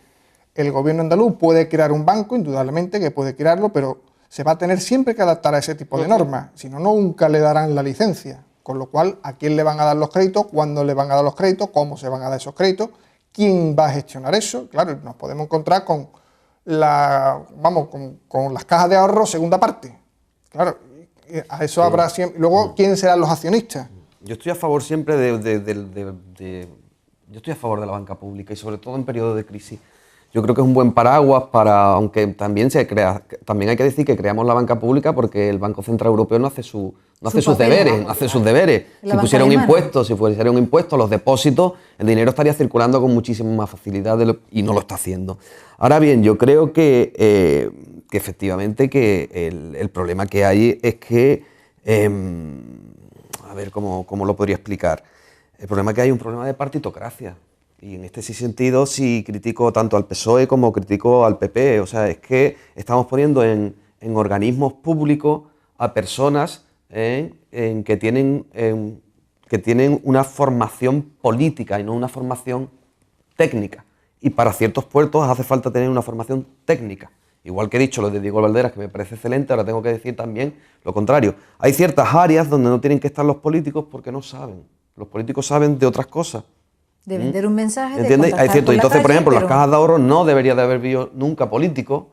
S2: el gobierno andaluz puede crear un banco, indudablemente que puede crearlo, pero se va a tener siempre que adaptar a ese tipo de normas, si no, nunca le darán la licencia. Con lo cual, ¿a quién le van a dar los créditos? ¿Cuándo le van a dar los créditos? ¿Cómo se van a dar esos créditos? ¿Quién va a gestionar eso? Claro, nos podemos encontrar con las cajas de ahorro segunda parte. Claro, a eso habrá siempre. Luego, ¿quiénes serán los accionistas?
S3: Yo estoy a favor siempre yo estoy a favor de la banca pública y sobre todo en periodos de crisis. Yo creo que es un buen paraguas aunque también hay que decir que creamos la banca pública porque el Banco Central Europeo no hace sus deberes. Si pusieran un impuesto a los depósitos, el dinero estaría circulando con muchísima más facilidad y no lo está haciendo. Ahora bien, yo creo que efectivamente que el problema que hay es que, a ver cómo lo podría explicar, el problema es que hay un problema de partitocracia. Y en este sentido sí critico tanto al PSOE como critico al PP. O sea, es que estamos poniendo en organismos públicos a personas que tienen una formación política y no una formación técnica. Y para ciertos puestos hace falta tener una formación técnica. Igual que he dicho lo de Diego Valderas, que me parece excelente, ahora tengo que decir también lo contrario. Hay ciertas áreas donde no tienen que estar los políticos porque no saben. Los políticos saben de otras cosas.
S1: De vender un mensaje,
S3: ¿entiendes?
S1: De
S3: cierto. Entonces,
S1: calle,
S3: por ejemplo,
S1: pero...
S3: las cajas de ahorro no debería de haber habido nunca políticos,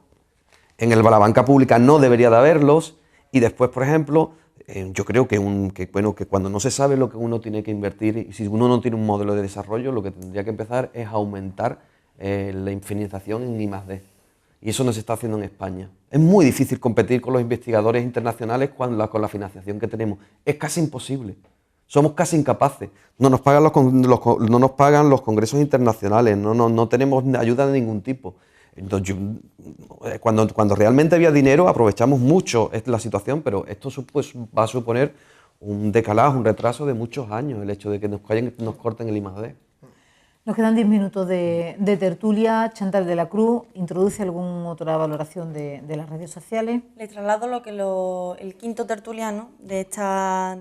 S3: en la banca pública no debería de haberlos, y después, por ejemplo, yo creo que cuando no se sabe lo que uno tiene que invertir, y si uno no tiene un modelo de desarrollo, lo que tendría que empezar es aumentar la financiación en I+D. Y eso no se está haciendo en España. Es muy difícil competir con los investigadores internacionales con la financiación que tenemos. Es casi imposible. Somos casi incapaces. No nos pagan los congresos internacionales, no tenemos ayuda de ningún tipo. Entonces, cuando realmente había dinero, aprovechamos mucho la situación, pero esto va a suponer un decalaje, un retraso de muchos años, el hecho de que nos corten el I+D.
S1: Nos quedan 10 minutos de tertulia. Chantal de la Cruz, ¿introduce alguna otra valoración de las redes sociales?
S5: Le traslado lo que el quinto tertuliano de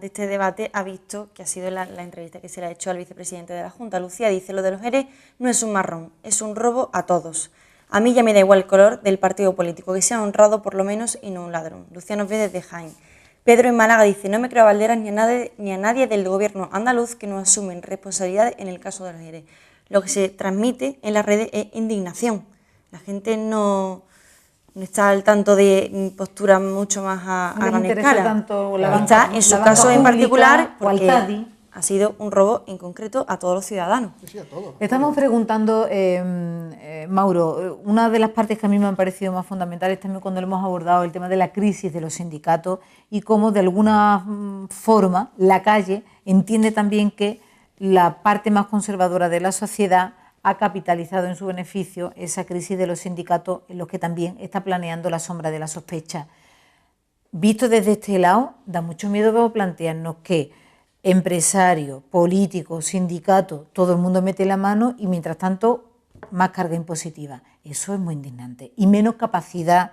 S5: este debate ha visto, que ha sido la entrevista que se le ha hecho al vicepresidente de la Junta. Lucía dice: lo de los ERE no es un marrón, es un robo a todos. A mí ya me da igual el color del partido político, que sea honrado por lo menos y no un ladrón. Lucía nos ve desde Jaén. Pedro en Málaga dice: no me creo a Valderas ni a nadie del gobierno andaluz que no asumen responsabilidades en el caso de los ERE. Lo que se transmite en las redes es indignación. La gente no está al tanto de posturas mucho más a gran escala. Está en su caso en particular porque ha sido un robo en concreto a todos los ciudadanos.
S2: Sí, a todos.
S1: Estamos preguntando, Mauro, una de las partes que a mí me han parecido más fundamentales también cuando lo hemos abordado, el tema de la crisis de los sindicatos y cómo de alguna forma la calle entiende también que la parte más conservadora de la sociedad ha capitalizado en su beneficio esa crisis de los sindicatos, en los que también está planeando la sombra de la sospecha. Visto desde este lado, da mucho miedo plantearnos que empresarios, políticos, sindicatos, todo el mundo mete la mano y mientras tanto más carga impositiva. Eso es muy indignante y menos capacidad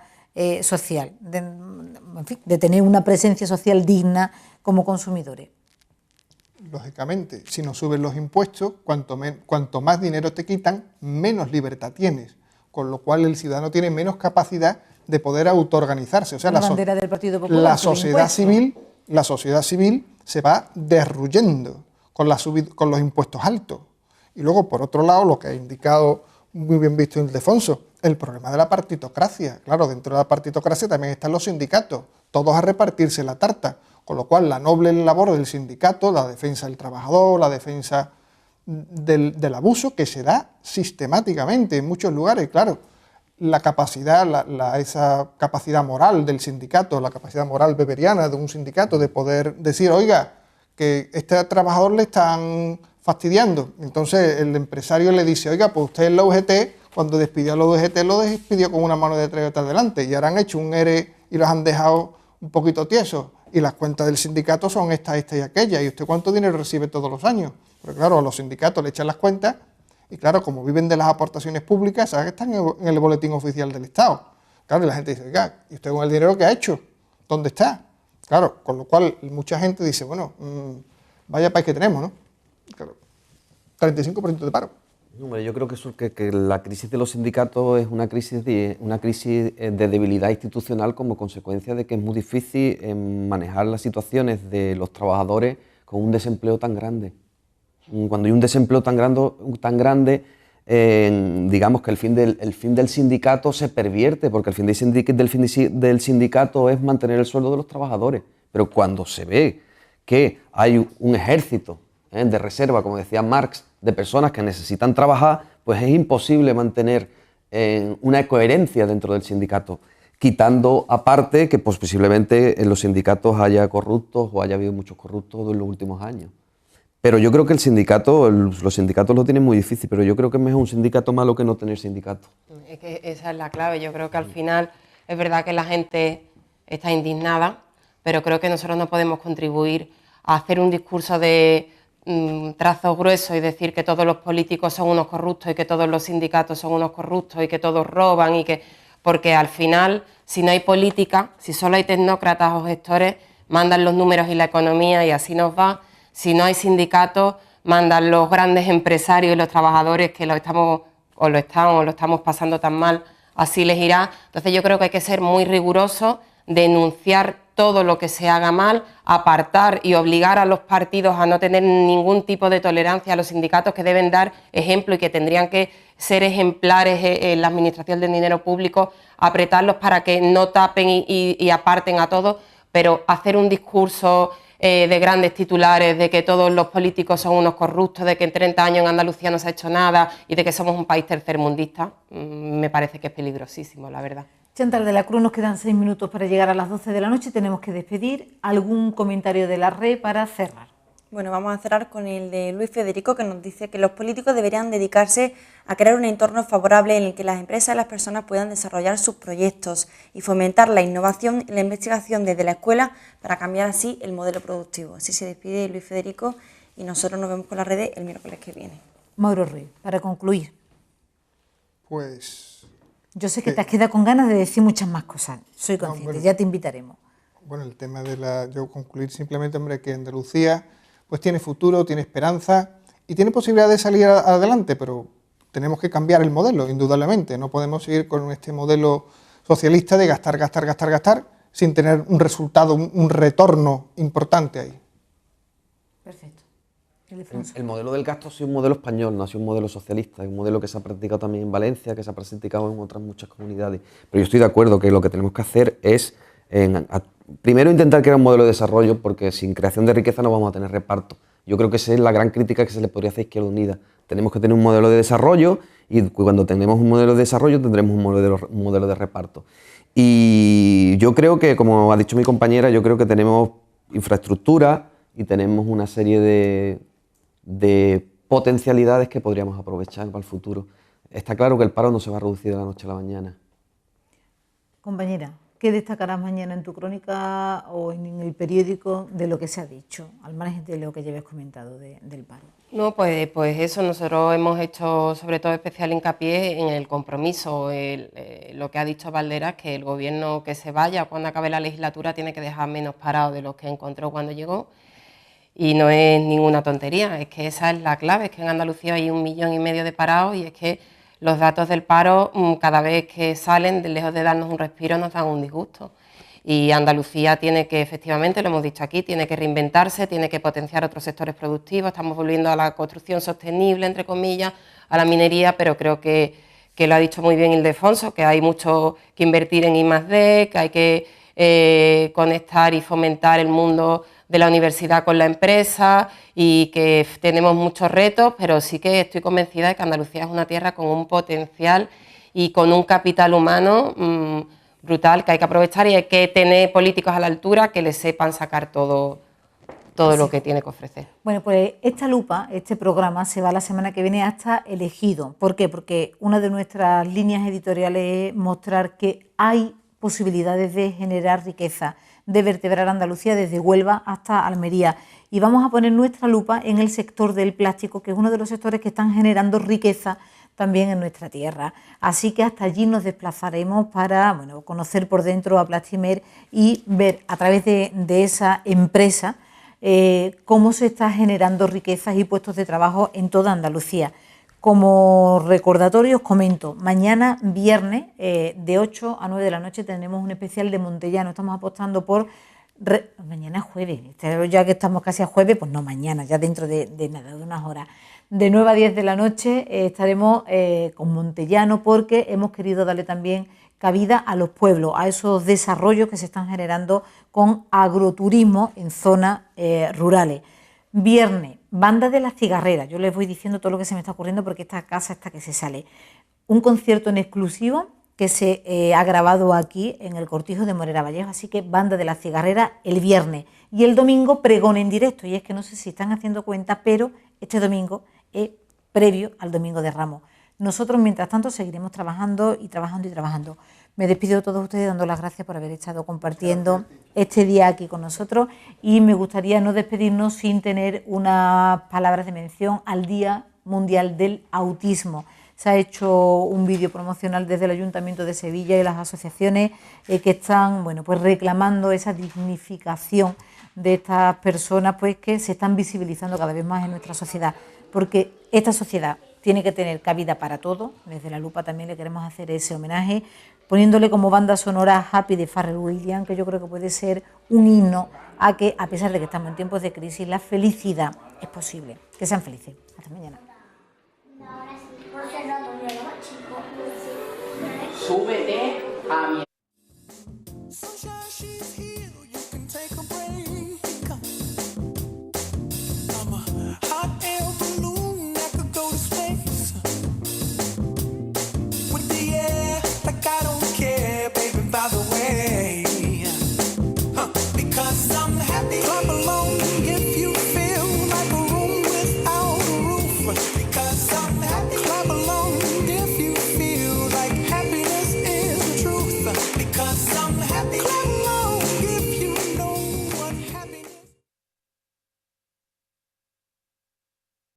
S1: social, de tener una presencia social digna como consumidores.
S2: Lógicamente, si no suben los impuestos, cuanto más dinero te quitan, menos libertad tienes, con lo cual el ciudadano tiene menos capacidad de poder autoorganizarse. O sea, la
S1: bandera del Partido Popular,
S2: la sociedad civil se va derruyendo con los impuestos altos. Y luego, por otro lado, lo que ha indicado muy bien visto Ildefonso, el problema de la partitocracia. Claro, dentro de la partitocracia también están los sindicatos, todos a repartirse la tarta. Con lo cual, la noble labor del sindicato, la defensa del trabajador, la defensa del abuso, que se da sistemáticamente en muchos lugares. Claro, la capacidad, esa capacidad moral del sindicato, la capacidad moral weberiana de un sindicato de poder decir, oiga, que este trabajador le están fastidiando. Entonces, el empresario le dice, oiga, pues usted en la UGT, cuando despidió a la UGT, lo despidió con una mano de tres detrás delante, y ahora han hecho un ERE y los han dejado un poquito tiesos. Y las cuentas del sindicato son esta y aquella. ¿Y usted cuánto dinero recibe todos los años? Pero claro, a los sindicatos le echan las cuentas y claro, como viven de las aportaciones públicas, saben que están en el boletín oficial del Estado. Claro, y la gente dice, oiga, ¿y usted con el dinero que ha hecho? ¿Dónde está? Claro, con lo cual mucha gente dice, bueno, vaya país que tenemos, ¿no? Claro, 35% de paro.
S3: Hombre, yo creo que la crisis de los sindicatos es una crisis de debilidad institucional como consecuencia de que es muy difícil manejar las situaciones de los trabajadores con un desempleo tan grande. Cuando hay un desempleo tan grande, digamos que el fin del sindicato se pervierte, porque el fin del sindicato es mantener el sueldo de los trabajadores. Pero cuando se ve que hay un ejército de reserva, como decía Marx, de personas que necesitan trabajar, pues es imposible mantener una coherencia dentro del sindicato, quitando aparte que pues, posiblemente en los sindicatos haya corruptos o haya habido muchos corruptos en los últimos años. Pero yo creo que los sindicatos lo tienen muy difícil, pero yo creo que es mejor un sindicato malo que no tener sindicato.
S4: Es que esa es la clave. Yo creo que al final es verdad que la gente está indignada, pero creo que nosotros no podemos contribuir a hacer un discurso de trazos gruesos y decir que todos los políticos son unos corruptos y que todos los sindicatos son unos corruptos y que todos roban porque al final, si no hay política, si solo hay tecnócratas o gestores, mandan los números y la economía y así nos va. Si no hay sindicatos, mandan los grandes empresarios y los trabajadores que lo estamos pasando tan mal, así les irá. Entonces yo creo que hay que ser muy rigurosos, denunciar todo lo que se haga mal, apartar y obligar a los partidos a no tener ningún tipo de tolerancia, a los sindicatos que deben dar ejemplo y que tendrían que ser ejemplares en la administración del dinero público, apretarlos para que no tapen y aparten a todos, pero hacer un discurso de grandes titulares de que todos los políticos son unos corruptos, de que en 30 años en Andalucía no se ha hecho nada y de que somos un país tercermundista, me parece que es peligrosísimo, la verdad.
S1: Chantal de la Cruz, nos quedan 6 minutos para llegar a las 12 de la noche, tenemos que despedir. ¿Algún comentario de la red para cerrar?
S5: Bueno, vamos a cerrar con el de Luis Federico, que nos dice que los políticos deberían dedicarse a crear un entorno favorable en el que las empresas y las personas puedan desarrollar sus proyectos y fomentar la innovación y la investigación desde la escuela para cambiar así el modelo productivo. Así se despide Luis Federico y nosotros nos vemos con las redes el miércoles que viene.
S1: Mauro Ruiz, para concluir.
S2: Pues...
S1: Yo sé que te has quedado con ganas de decir muchas más cosas, soy consciente,
S2: bueno,
S1: ya te invitaremos.
S2: Bueno, el tema de yo concluir simplemente, hombre, que Andalucía pues tiene futuro, tiene esperanza y tiene posibilidad de salir adelante, pero tenemos que cambiar el modelo, indudablemente. No podemos seguir con este modelo socialista de gastar, gastar, gastar, gastar, sin tener un resultado, un retorno importante ahí.
S1: Perfecto.
S3: El modelo del gasto ha sido un modelo español, no ha sido un modelo socialista, es un modelo que se ha practicado también en Valencia, que se ha practicado en otras muchas comunidades. Pero yo estoy de acuerdo que lo que tenemos que hacer es, primero, intentar crear un modelo de desarrollo, porque sin creación de riqueza no vamos a tener reparto. Yo creo que esa es la gran crítica que se le podría hacer a Izquierda Unida. Tenemos que tener un modelo de desarrollo y cuando tengamos un modelo de desarrollo tendremos un modelo de reparto. Y yo creo que, como ha dicho mi compañera, yo creo que tenemos infraestructura y tenemos una serie de potencialidades que podríamos aprovechar para el futuro. Está claro que el paro no se va a reducir de la noche a la mañana.
S1: Compañera, ¿qué destacarás mañana en tu crónica o en el periódico de lo que se ha dicho, al margen de lo que lleves comentado del paro?
S4: No, pues eso, nosotros hemos hecho sobre todo especial hincapié en el compromiso, lo que ha dicho Valderas, que el gobierno que se vaya cuando acabe la legislatura tiene que dejar menos parados de los que encontró cuando llegó. Y no es ninguna tontería, es que esa es la clave, es que en Andalucía hay 1,5 millones de parados y es que los datos del paro cada vez que salen, lejos de darnos un respiro, nos dan un disgusto. Y Andalucía tiene que, efectivamente, lo hemos dicho aquí, tiene que reinventarse, tiene que potenciar otros sectores productivos, estamos volviendo a la construcción sostenible, entre comillas, a la minería, pero creo que lo ha dicho muy bien Ildefonso, que hay mucho que invertir en I+D, que hay que conectar y fomentar el mundo de la universidad con la empresa y que tenemos muchos retos, pero sí que estoy convencida de que Andalucía es una tierra con un potencial y con un capital humano brutal que hay que aprovechar y hay que tener políticos a la altura que le sepan sacar todo lo que tiene que ofrecer.
S1: Bueno, pues esta lupa, este programa, se va la semana que viene hasta Elegido. ¿Por qué? Porque una de nuestras líneas editoriales es mostrar que hay posibilidades de generar riqueza, de vertebrar Andalucía desde Huelva hasta Almería. Y vamos a poner nuestra lupa en el sector del plástico, que es uno de los sectores que están generando riqueza también en nuestra tierra. Así que hasta allí nos desplazaremos para conocer por dentro a Plastimer y ver a través de esa empresa cómo se está generando riquezas y puestos de trabajo en toda Andalucía. Como recordatorio os comento, mañana viernes de 8 a 9 de la noche tendremos un especial de Montellano. Estamos apostando por... mañana es jueves, ya que estamos casi a jueves, pues no mañana, ya dentro de nada, de unas horas. De 9 a 10 de la noche estaremos con Montellano porque hemos querido darle también cabida a los pueblos, a esos desarrollos que se están generando con agroturismo en zonas rurales. Viernes, Banda de las Cigarreras. Yo les voy diciendo todo lo que se me está ocurriendo porque esta casa está que se sale. Un concierto en exclusivo que se ha grabado aquí en el Cortijo de Morera Vallejo, así que Banda de las Cigarreras el viernes. Y el domingo, pregón en directo. Y es que no sé si están haciendo cuenta, pero este domingo es previo al Domingo de Ramos. Nosotros, mientras tanto, seguiremos trabajando y trabajando y trabajando. Me despido de todos ustedes dando las gracias por haber estado compartiendo este día aquí con nosotros y me gustaría no despedirnos sin tener unas palabras de mención al Día Mundial del Autismo. Se ha hecho un vídeo promocional desde el Ayuntamiento de Sevilla y las asociaciones que están pues reclamando esa dignificación de estas personas pues que se están visibilizando cada vez más en nuestra sociedad, porque esta sociedad tiene que tener cabida para todo. Desde la lupa también le queremos hacer ese homenaje, poniéndole como banda sonora Happy de Pharrell Williams, que yo creo que puede ser un himno a que, a pesar de que estamos en tiempos de crisis, la felicidad es posible. Que sean felices. Hasta mañana.
S6: Súbete a mi...